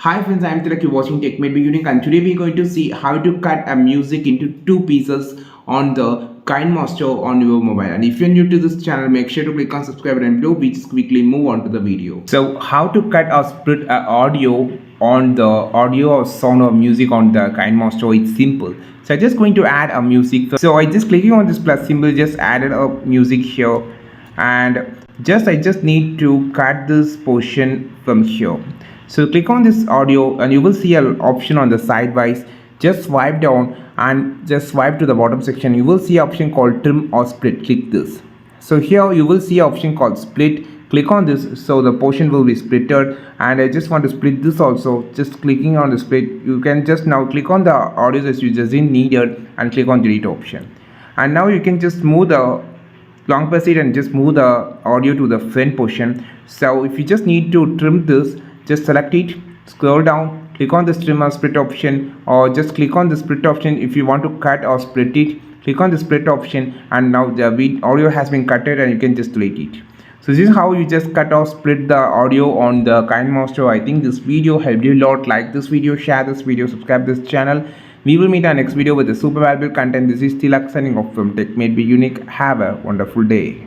Hi friends, I am Tilak. You're watching Tech Made Be Unique, and today we're going to see how to cut a music into two pieces on the kinemaster on your mobile. And if you're new to this channel, make sure to click on subscribe and below. We just quickly move on to the video. So how to cut or split audio on the audio or sound or music on the kinemaster? It's simple. So I'm just going to add a music. So I just clicking on this plus symbol, just added a music here, and I just need to cut this portion from here. So click on this audio and you will see an option on the sidewise. Just swipe down and just swipe to the bottom section. You will see an option called trim or split. Click this. So here you will see an option called split. Click on this so the portion will be splitted, and I just want to split this also. Just clicking on the split, you can just now click on the audio that you just didn't need it and click on delete option. And now you can just move the long press it and just move the audio to the front portion. So if you just need to trim this, just select it, scroll down, click on the trim or split option, or just click on the split option. If you want to cut or split it, click on the split option, and now the audio has been cutted and you can just delete it. So this is how you just cut or split the audio on the kinemaster. I think this video helped you a lot. Like this video, share this video, subscribe this channel. We will meet our next video with a super valuable content. This is Tilak signing off from Tech Made Be Unique. Have a wonderful day.